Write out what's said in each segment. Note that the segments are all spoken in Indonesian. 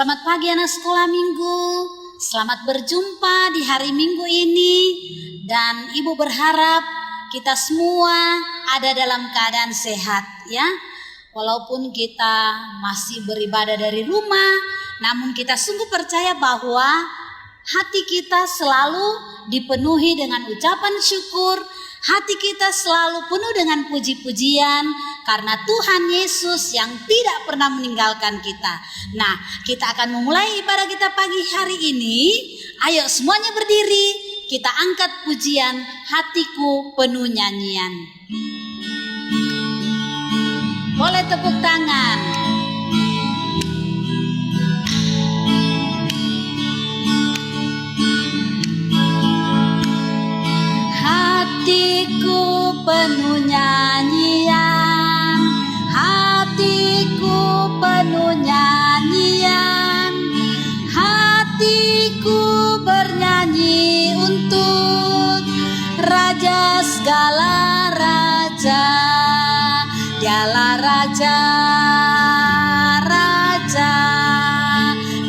Selamat pagi anak sekolah minggu. Selamat berjumpa di hari Minggu ini. Dan Ibu berharap kita semua ada dalam keadaan sehat ya. Walaupun kita masih beribadah dari rumah, namun kita sungguh percaya bahwa hati kita selalu dipenuhi dengan ucapan syukur. Hati kita selalu penuh dengan puji-pujian karena Tuhan Yesus yang tidak pernah meninggalkan kita. Nah, kita akan memulai ibadah kita pagi hari ini. Ayo semuanya berdiri, kita angkat pujian Hatiku Penuh Nyanyian. Boleh tepuk tangan. Hatiku penuh nyanyian, hatiku penuh nyanyian, hatiku bernyanyi untuk Raja segala raja. Dialah Raja, Raja,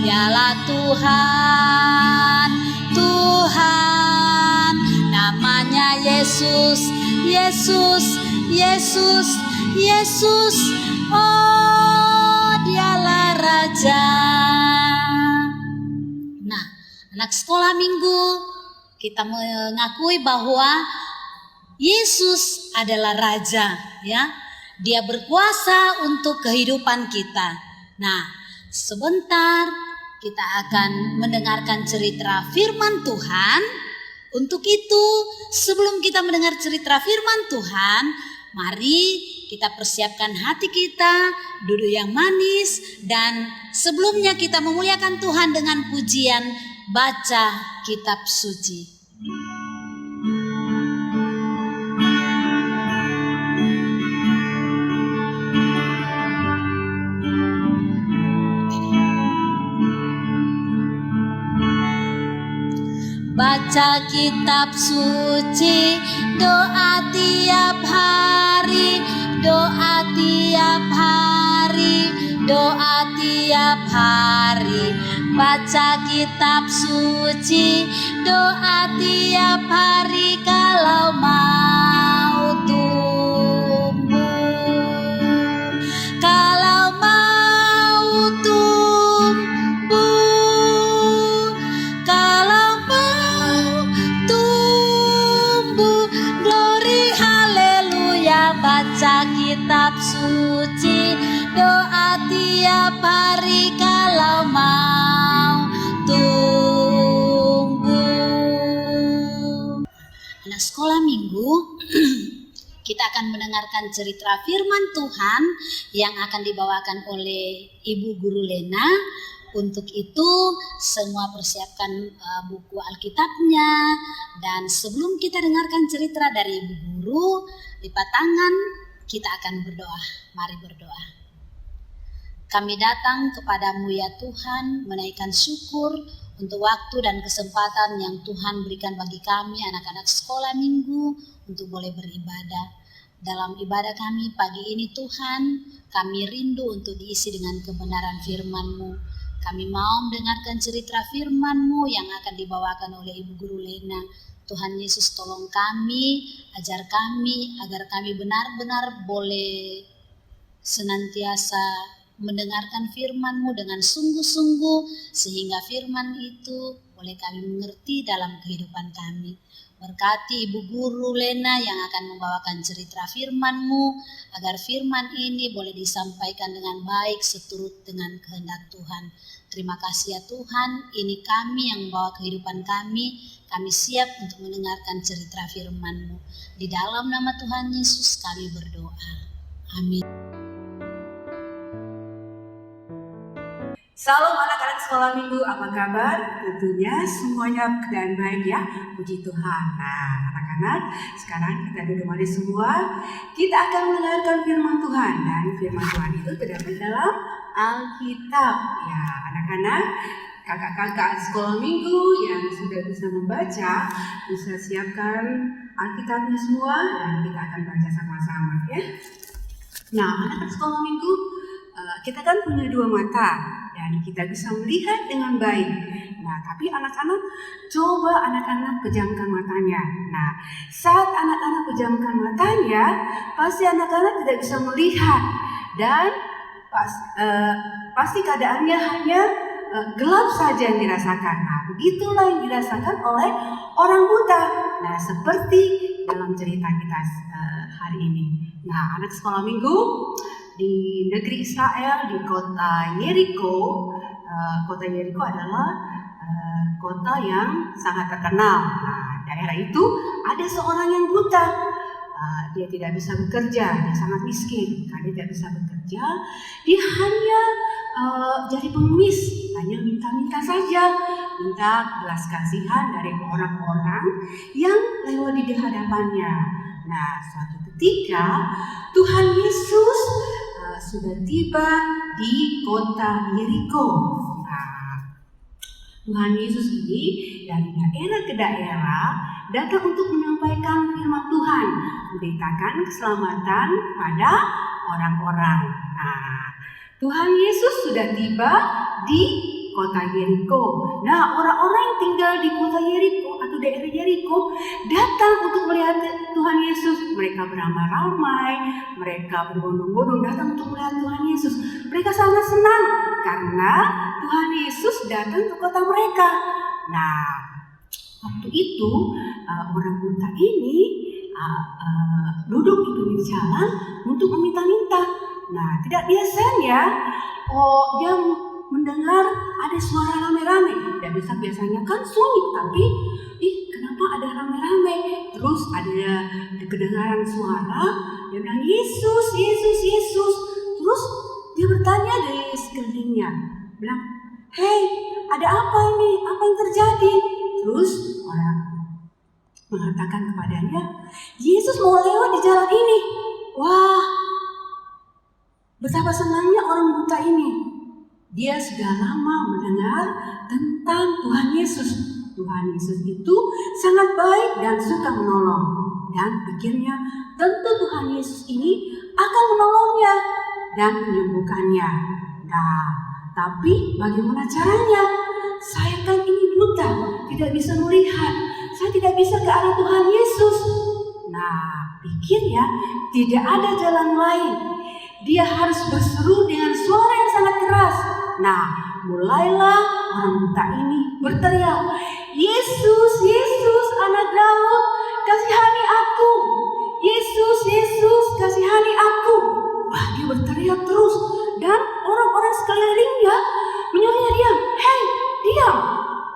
Dialah Tuhan, Tuhan. Namanya Yesus, Yesus, Yesus, Yesus. Oh, Dialah Raja. Nah, anak sekolah minggu, kita mengakui bahwa Yesus adalah Raja, ya. Dia berkuasa untuk kehidupan kita. Nah, sebentar kita akan mendengarkan cerita firman Tuhan. Untuk itu, sebelum kita mendengar cerita firman Tuhan, mari kita persiapkan hati kita, duduk yang manis, dan sebelumnya kita memuliakan Tuhan dengan pujian baca kitab suci. Baca kitab suci, doa tiap hari, doa tiap hari, doa tiap hari. Baca kitab suci, doa tiap hari kalau mau tumbuh. Kalau mau tumbuh, kalau baca kitab suci, doa tiap hari kalau mau tumbuh. Anak sekolah minggu, kita akan mendengarkan cerita firman Tuhan yang akan dibawakan oleh Ibu Guru Lena. Untuk itu semua persiapkan buku Alkitabnya. Dan sebelum kita dengarkan cerita dari Ibu Guru, lipat tangan, kita akan berdoa. Mari berdoa. Kami datang kepadamu ya Tuhan, menaikkan syukur untuk waktu dan kesempatan yang Tuhan berikan bagi kami anak-anak sekolah minggu untuk boleh beribadah. Dalam ibadah kami pagi ini Tuhan, kami rindu untuk diisi dengan kebenaran firman-Mu. Kami mau mendengarkan cerita firman-Mu yang akan dibawakan oleh Ibu Guru Lena. Tuhan Yesus tolong kami, ajar kami agar kami benar-benar boleh senantiasa mendengarkan firman-Mu dengan sungguh-sungguh sehingga firman itu boleh kami mengerti dalam kehidupan kami. Berkati Ibu Guru Lena yang akan membawakan cerita firman-Mu agar firman ini boleh disampaikan dengan baik seturut dengan kehendak Tuhan. Terima kasih ya Tuhan, ini kami yang membawa kehidupan kami siap untuk mendengarkan cerita firman-Mu. Di dalam nama Tuhan Yesus kami berdoa. Amin. Salam anak-anak sekolah minggu, apa kabar? Tentunya semuanya keadaan baik ya, puji Tuhan. Nah anak-anak, sekarang kita duduk manis semua. Kita akan mendengarkan firman Tuhan. Dan firman Tuhan itu terdapat dalam Alkitab. Ya anak-anak, kakak-kakak sekolah minggu yang sudah bisa membaca, bisa siapkan Alkitabnya semua dan kita akan baca sama-sama ya. Nah anak-anak sekolah minggu, kita kan punya dua mata dan kita bisa melihat dengan baik. Nah, tapi anak-anak, coba anak-anak pejamkan matanya. Nah, saat anak-anak pejamkan matanya, pasti anak-anak tidak bisa melihat dan pasti keadaannya hanya gelap saja yang dirasakan. Nah, begitulah yang dirasakan oleh orang buta. Nah, seperti dalam cerita kita hari ini. Nah, anak sekolah minggu di negeri Israel, di kota Yeriko. Kota Yeriko adalah kota yang sangat terkenal. Nah, daerah itu ada seorang yang buta. Dia tidak bisa bekerja, dia sangat miskin. Karena dia tidak bisa bekerja, dia hanya jadi pengemis, hanya minta-minta saja, minta belas kasihan dari orang-orang yang lewat di hadapannya. Nah, suatu ketika Tuhan Yesus sudah tiba di kota Yeriko. Tuhan Yesus ini dari daerah ke daerah datang untuk menyampaikan firman Tuhan, memberitakan keselamatan pada orang-orang. Nah, Tuhan Yesus sudah tiba di kota Yeriko. Nah, orang-orang yang tinggal di kota Yeriko atau daerah Yeriko datang untuk melihat Tuhan Yesus. Mereka beramai-ramai, mereka berbondong-bondong datang untuk melihat Tuhan Yesus. Mereka sangat senang karena Tuhan Yesus datang ke kota mereka. Nah, waktu itu orang buta ini duduk di pinggir jalan untuk meminta-minta. Nah, tidak biasanya dia mendengar ada suara rame-rame. Tidak biasanya kan sunyi, tapi kenapa ada rame-rame? Terus ada kedengaran suara, dia bilang Yesus, Yesus, Yesus. Terus dia bertanya dari sekelilingnya, bilang, hei, ada apa ini? Apa yang terjadi? Terus orang mengatakan kepadanya, Yesus mau lewat di jalan ini. Wah, betapa senangnya orang buta ini. Dia sudah lama mendengar tentang Tuhan Yesus. Tuhan Yesus itu sangat baik dan suka menolong. Dan pikirnya, tentu Tuhan Yesus ini akan menolongnya dan menyembuhkannya. Nah, tapi bagaimana caranya? Saya kan ini buta, tidak bisa melihat. Saya tidak bisa ke arah Tuhan Yesus. Nah, pikirnya tidak ada jalan lain. Dia harus berseru dengan suara yang sangat keras. Nah, mulailah orang buta ini berteriak, Yesus, Yesus, anak Daud, kasihani aku. Yesus, Yesus, kasihani aku. Wah, dia berteriak terus. Dan orang-orang sekelilingnya menyuruhnya diam. Hei,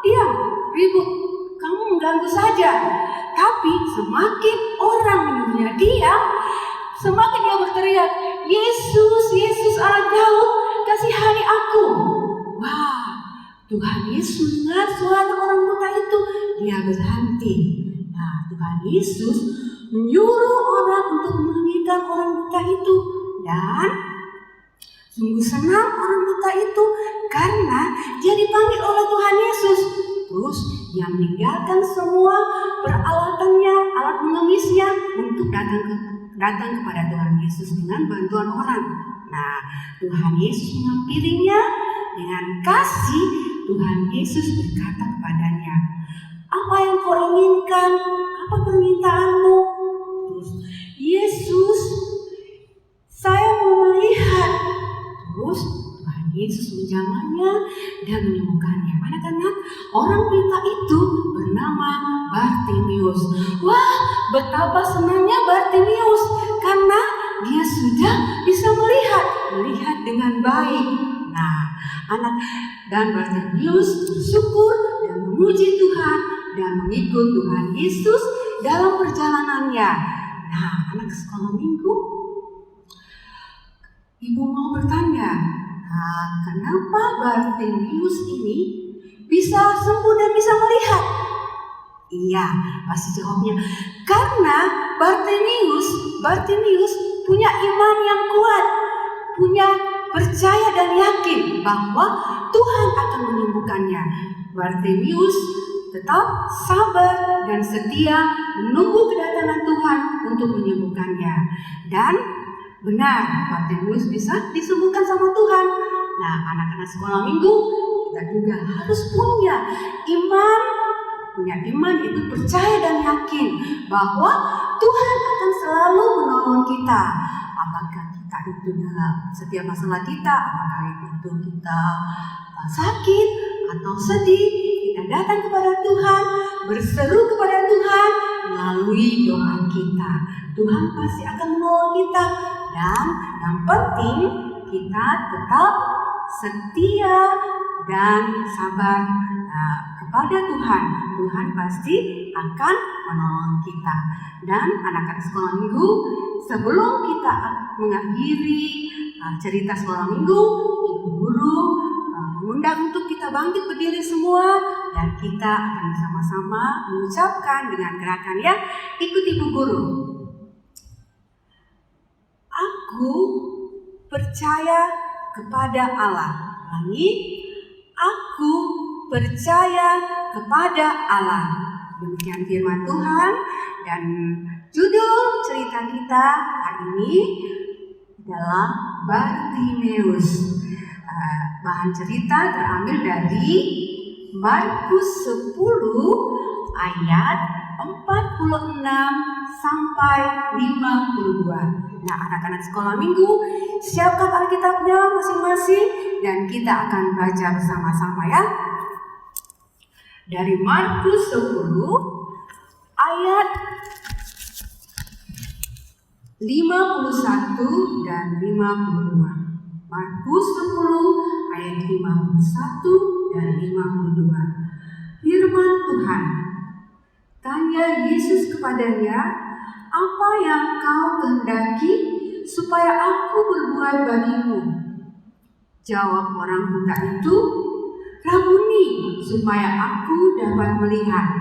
diam, ribut. Kamu mengganggu saja. Tapi semakin orang menyuruhnya diam, semakin dia berteriak, Yesus, Yesus anak Daud, kasihani aku. Wah, Tuhan Yesus mendengar suara orang buta itu, dia berhenti. Nah, Tuhan Yesus menyuruh orang untuk meninggalkan orang buta itu. Dan sungguh senang orang buta itu karena dia dipanggil oleh Tuhan Yesus. Terus dia meninggalkan semua peralatannya, alat mengemisnya untuk datang kepada Tuhan Yesus dengan bantuan orang. Nah, Tuhan Yesus menghampirinya dengan kasih. Tuhan Yesus berkata kepadanya, apa yang kau inginkan? Apa permintaanmu? Terus, Yesus, saya mau melihat. Terus Tuhan Yesus menjamahnya dan menyembuhkannya. Anak-anak, orang buta itu bernama Bartimius. Wah, betapa senangnya Bartimius karena dia sudah bisa melihat dengan baik. Nah, anak dan Bartimius bersyukur dan memuji Tuhan dan mengikut Tuhan Yesus dalam perjalanannya. Nah, anak sekolah minggu, ibu mau bertanya, kenapa Bartimius ini bisa sembuh dan bisa melihat? Iya, pasti jawabnya karena Bartimius punya iman yang kuat, punya percaya dan yakin bahwa Tuhan akan menyembuhkannya. Bartimius tetap sabar dan setia menunggu kedatangan Tuhan untuk menyembuhkannya. Dan benar, Bartimius bisa disembuhkan sama Tuhan. Nah, anak-anak sekolah minggu, kita juga harus punya iman itu percaya dan yakin bahwa Tuhan akan selalu menolong kita. Apakah kita itu dalam setiap masalah kita, apakah itu kita sakit atau sedih, kita datang kepada Tuhan, berseru kepada Tuhan melalui doa kita. Tuhan pasti akan menolong kita, dan yang penting kita tetap setia dan sabar kepada Tuhan. Tuhan pasti akan menolong kita. Dan anak-anak sekolah minggu, sebelum kita mengakhiri cerita sekolah minggu, Ibu Guru mengundang untuk kita bangkit berdiri semua, dan kita akan bersama-sama mengucapkan dengan gerakan ya, ikut Ibu Guru. Aku percaya kepada Allah. Ulangi, aku percaya kepada Allah. Demikian firman Tuhan, dan judul cerita kita hari ini adalah Bartimeus. Bahan cerita terambil dari Markus 10 ayat 46 sampai 52. Nah, anak-anak sekolah minggu, siapkan Alkitabnya masing-masing dan kita akan baca bersama-sama ya. Dari Markus 10 ayat 51 dan 52. Markus 10 ayat 51 dan 52. Firman Tuhan. Tanya Yesus kepadanya, apa yang kau kehendaki supaya aku berbuat bagimu? Jawab orang buta itu, Rabuni, supaya aku dapat melihat.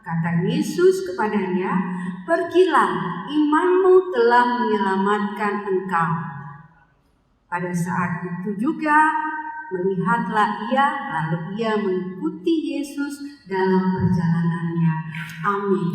Kata Yesus kepadanya, pergilah, imanmu telah menyelamatkan engkau. Pada saat itu juga melihatlah ia, lalu ia mengikuti Yesus dalam perjalanannya. Amin.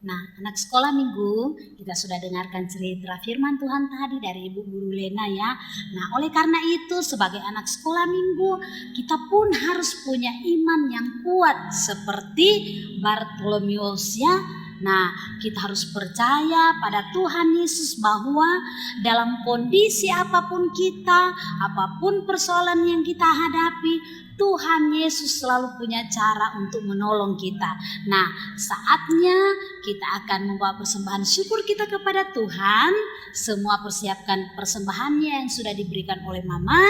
Nah, anak sekolah minggu, kita sudah dengarkan cerita firman Tuhan tadi dari Ibu Guru Lena ya. Nah, oleh karena itu sebagai anak sekolah minggu, kita pun harus punya iman yang kuat seperti Bartimeus ya. Nah, kita harus percaya pada Tuhan Yesus bahwa dalam kondisi apapun kita, apapun persoalan yang kita hadapi, Tuhan Yesus selalu punya cara untuk menolong kita. Nah, saatnya kita akan membawa persembahan syukur kita kepada Tuhan. Semua persiapkan persembahannya yang sudah diberikan oleh Mama,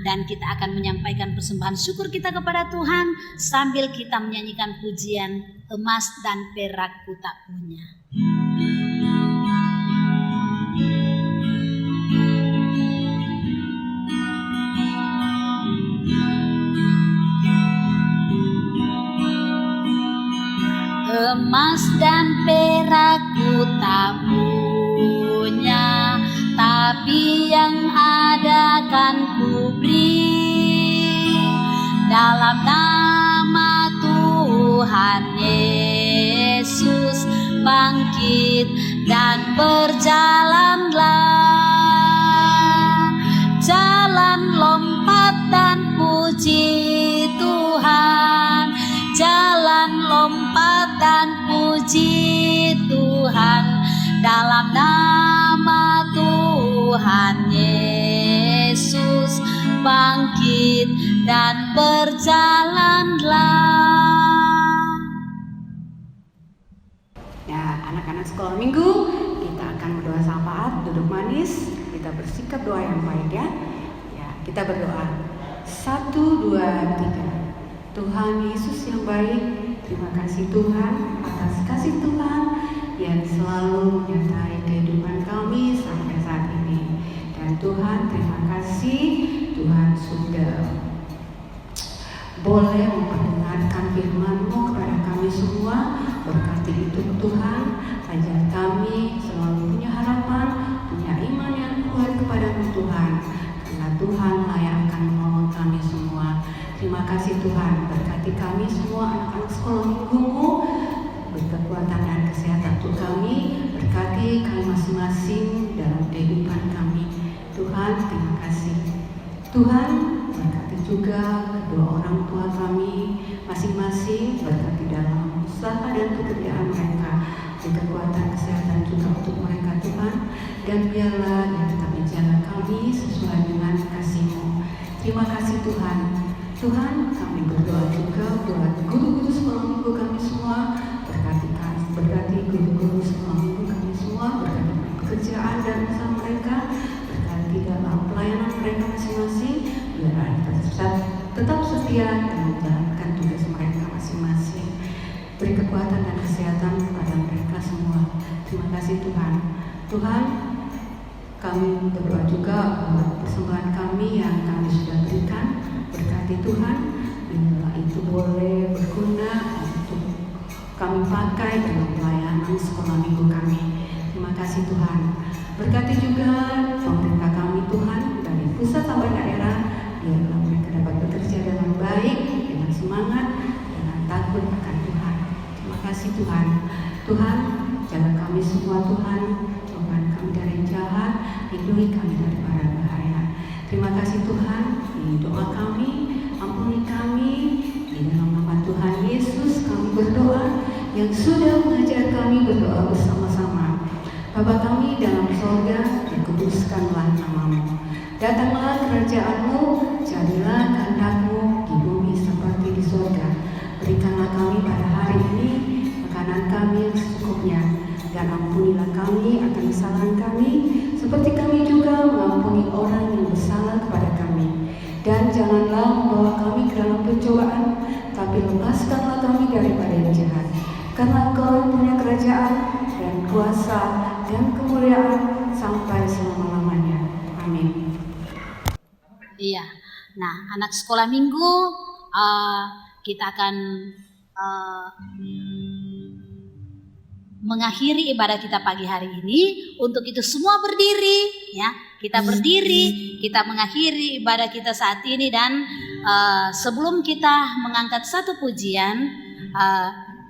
dan kita akan menyampaikan persembahan syukur kita kepada Tuhan sambil kita menyanyikan pujian emas dan perak ku tak punya. Emas dan perak ku tak punya, tapi yang ada kan ku beri. Dalam nama Tuhan Yesus bangkit dan berjalanlah. Jalan lompat dan puji Tuhan, jalan lompat dan puji Tuhan. Dalam nama Tuhan Yesus bangkit dan berjalanlah. Ya, anak-anak sekolah minggu, kita akan berdoa syafaat, duduk manis, kita bersikap doa yang baik ya. Ya, kita berdoa. 1, 2, 3. Tuhan Yesus yang baik, terima kasih Tuhan atas kasih Tuhan yang selalu menyertai kehidupan kami sampai saat ini. Dan Tuhan, terima kasih Tuhan sudah boleh memperdengarkan firman-Mu kepada kami semua. Berkati itu Tuhan, ajar kami selalu punya harapan, punya iman yang kuat kepada-Mu Tuhan. Karena Tuhan layak akan menolong kami semua. Terima kasih Tuhan, berkati kami semua anak-anak sekolah minggu-Mu, beri kekuatan dan kesehatan untuk kami. Berkati kami masing-masing dalam kehidupan kami. Tuhan, terima kasih. Tuhan, berkati juga kedua orang tua kami masing-masing, berkati dalam usaha dan pekerjaan mereka, beri kekuatan kesehatan juga untuk mereka Tuhan, dan biarlah yang tetap menjaga kami sesuai dengan kasih-Mu. Terima kasih Tuhan. Tuhan, kami berdoa juga buat guru-guru sekolah minggu kami semua, berkati guru-guru sekolah minggu kami semua, berkati pekerjaan dan usaha mereka, berkati dalam pelayanan mereka masing-masing, biar tetap setia dan menjalankan tugas mereka masing-masing. Beri kekuatan dan kesehatan kepada mereka semua. Terima kasih Tuhan. Tuhan, kami berdoa juga buat persembahan kami yang kami sudah berikan. Berkati Tuhan, bila itu boleh berguna untuk kami pakai dalam pelayanan sekolah minggu kami. Terima kasih Tuhan. Berkati juga pemerintah kami Tuhan, dari pusat sampai daerah, biarlah mereka dapat bekerja dengan baik, dengan semangat, dengan takut akan Tuhan. Terima kasih Tuhan. Tuhan, jaga kami semua Tuhan, Tuhan kami dari jahat, lindungi kami dari para bahaya. Terima kasih Tuhan, ini doa kami, ampuni kami, di dalam nama Tuhan Yesus kami berdoa, yang sudah mengajar kami berdoa bersama-sama. Bapa kami dalam sorga, dikuduskanlah nama-Mu. Datanglah kerajaan-Mu, jadilah kehendak-Mu di bumi seperti di sorga. Berikanlah kami pada hari ini makanan kami yang secukupnya, dan ampunilah kami akan kesalahan kami, seperti kami juga mengampuni orang yang bersalah kepada kami. Dan janganlah membawa kami ke dalam pencobaan, tapi lepaskanlah kami daripada yang jahat. Karena Engkau yang punya kerajaan dan kuasa dan kemuliaan sampai selama-lamanya. Amin. Iya. Nah, anak sekolah minggu, kita akan mengakhiri ibadah kita pagi hari ini. Untuk itu semua berdiri, ya. Kita berdiri, kita mengakhiri ibadah kita saat ini, dan sebelum kita mengangkat satu pujian,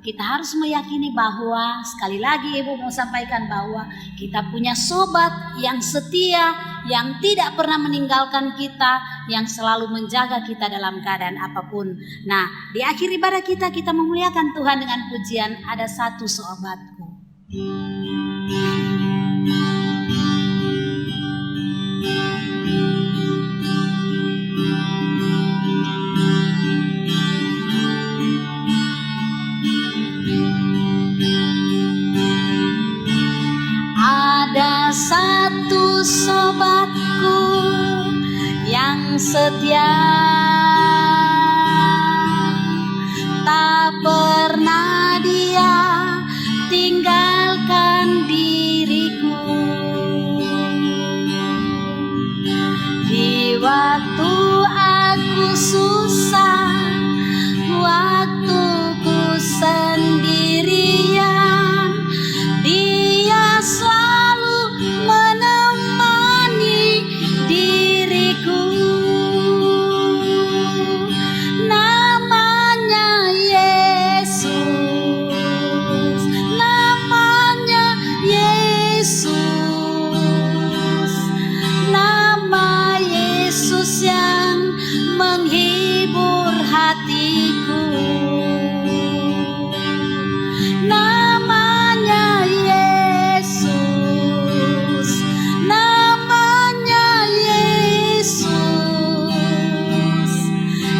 kita harus meyakini bahwa, sekali lagi Ibu mau sampaikan bahwa kita punya sobat yang setia, yang tidak pernah meninggalkan kita, yang selalu menjaga kita dalam keadaan apapun. Nah, di akhir ibadah kita memuliakan Tuhan dengan pujian Ada Satu Sobatku. Ada satu sobatku yang setia, tak pernah dia tinggalkan diriku. Di waktu aku susah, waktu ku sendirian, dia selalu menemani diriku. Namanya Yesus, namanya Yesus, nama Yesus yang menghibur hatiku. Namanya Yesus, namanya Yesus,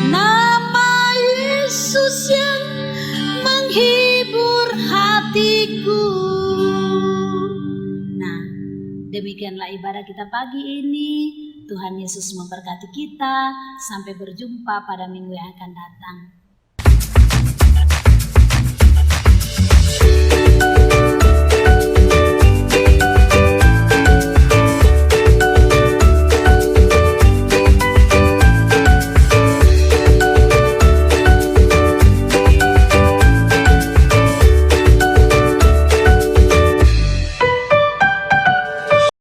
nama Yesus yang menghibur hatiku. Nah, demikianlah ibadah kita pagi ini. Tuhan Yesus memberkati kita. Sampai berjumpa pada minggu yang akan datang.